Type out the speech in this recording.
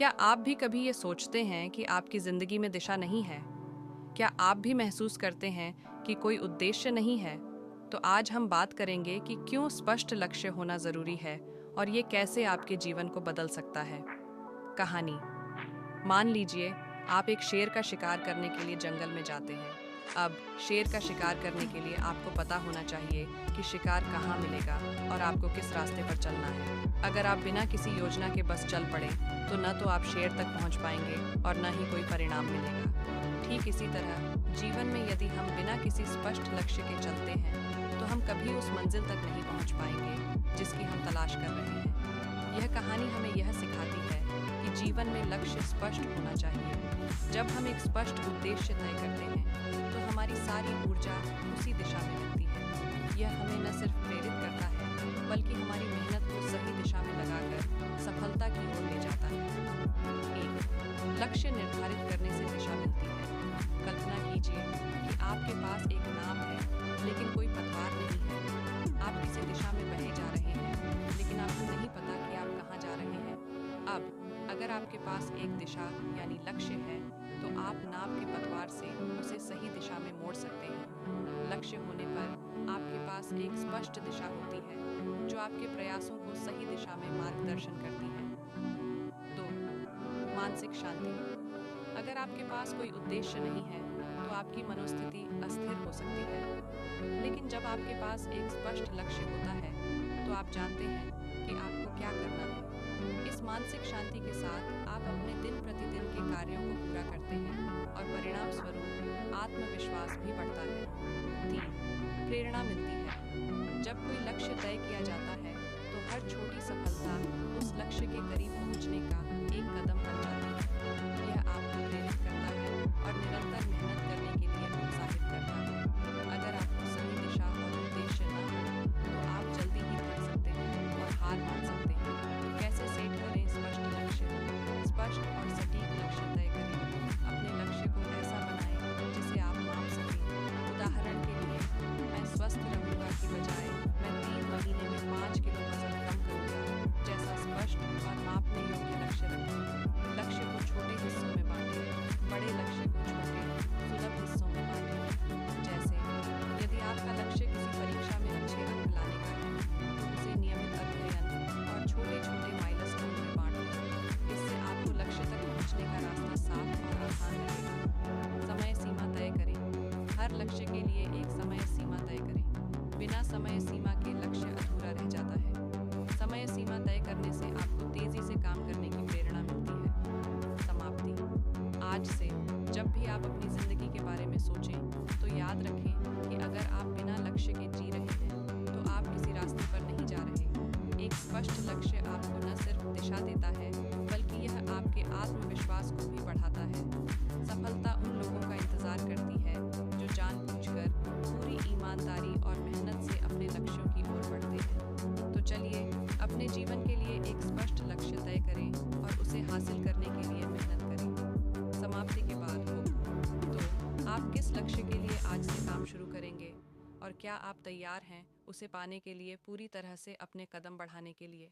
क्या आप भी कभी ये सोचते हैं कि आपकी ज़िंदगी में दिशा नहीं है? क्या आप भी महसूस करते हैं कि कोई उद्देश्य नहीं है? तो आज हम बात करेंगे कि क्यों स्पष्ट लक्ष्य होना ज़रूरी है और ये कैसे आपके जीवन को बदल सकता है। कहानी। मान लीजिए आप एक शेर का शिकार करने के लिए जंगल में जाते हैं। अब शेर का शिकार करने के लिए आपको पता होना चाहिए कि शिकार कहाँ मिलेगा और आपको किस रास्ते पर चलना है। अगर आप बिना किसी योजना के बस चल पड़े तो न तो आप शेर तक पहुंच पाएंगे और न ही कोई परिणाम मिलेगा। ठीक इसी तरह जीवन में यदि हम बिना किसी स्पष्ट लक्ष्य के चलते हैं तो हम कभी उस मंजिल तक नहीं पहुंच पाएंगे जिसकी हम तलाश कर रहे हैं। यह कहानी हमें यह सिखाती है कि जीवन में लक्ष्य स्पष्ट होना चाहिए। जब हम एक स्पष्ट उद्देश्य तय करते हैं तो हमारी सारी ऊर्जा उसी दिशा में लगती है। यह हमें न सिर्फ प्रेरित करता है बल्कि हमारी मेहनत को सही दिशा में लगाकर सफलता की ओर ले जाता है। 1. लक्ष्य निर्धारित करने से दिशा मिलती है। कल्पना कीजिए कि आपके पास एक नाव है लेकिन कोई पतवार नहीं है। आप किसी दिशा में बहे जा रहे हैं लेकिन आपको नहीं पता कि आप कहाँ जा रहे हैं। अब अगर आपके पास एक दिशा यानी लक्ष्य है तो आप नाव के पतवार से उसे सही दिशा में मोड़ सकते हैं। लक्ष्य होने पर आपके पास एक स्पष्ट दिशा होती है जो आपके प्रयासों को सही दिशा में मार्गदर्शन करती है। 2. मानसिक शांति। अगर आपके पास कोई उद्देश्य नहीं है तो आपकी मनोस्थिति अस्थिर हो सकती है, लेकिन जब आपके पास एक स्पष्ट लक्ष्य होता है तो आप जानते हैं कि आपको क्या करना है। इस मानसिक शांति के साथ आप अपने दिन प्रतिदिन के कार्यों को पूरा करते हैं और परिणाम स्वरूप आत्मविश्वास भी बढ़ता है। 3. प्रेरणा मिलती है। जब कोई लक्ष्य तय किया जाता है तो हर छोटी सफलता उस लक्ष्य के करीब पहुंचने का एक कदम बन जाती है। यह आपको प्रेरित करता है और निरंतर मेहनत करने के लिए उत्साहित करता है। अगर आपको सही दिशा और उद्देश्य न हो तो आप जल्दी ही थक सकते हैं और हार मान सकते हैं। कैसे सेट करें स्पष्ट लक्ष्य? स्पष्ट और सटीक लक्ष्य तय करें। अपने लक्ष्य को ऐसा बनाएं जिसे आप माप सकें। उदाहरण के लिए, मैं स्वस्थ रहूंगा की बजाय मैं 3 महीने में 5 किलो वजन कम करूंगा जैसा स्पष्ट और मापने योग्य लक्ष्य रखें। लक्ष्य को छोटे हिस्सों में बांटें। बड़े लक्ष्य को छोटे सुलभ हिस्सों में बांटें। जैसे यदि आपका लक्ष्य किसी परीक्षा में अच्छे अंक लाने का है तो उसे नियमित अध्ययन और छोटे छोटे माइलस्टोन में बांट दें। इससे आपको लक्ष्य तक पहुंचने का रास्ता साफ और आसान रहेगा। समय सीमा तय करें। हर लक्ष्य के लिए एक समय सीमा तय करें। बिना समय सीमा के लक्ष्य अधूरा रह जाता है। समय सीमा तय करने से आपको तेजी से काम करने की प्रेरणा मिलती है। समाप्ति। आज से जब भी आप अपनी जिंदगी के बारे में सोचें तो याद रखें कि अगर आप बिना लक्ष्य के जी रहे हैं तो आप किसी रास्ते पर नहीं जा रहे। एक स्पष्ट लक्ष्य आपको न सिर्फ दिशा देता है बल्कि यह आपके आत्मविश्वास को भी बढ़ाता है। सफलता उन लोगों का इंतजार करती है जो जानबूझकर पूरी ईमानदारी और मेहनत से अपने लक्ष्यों की ओर बढ़ते हैं। तो चलिए अपने जीवन के लिए एक स्पष्ट लक्ष्य तय करें और उसे हासिल करने के लिए मेहनत करें। समाप्ति के बाद हो तो आप किस लक्ष्य के लिए आज से काम शुरू करेंगे और क्या आप तैयार हैं उसे पाने के लिए पूरी तरह से अपने कदम बढ़ाने के लिए?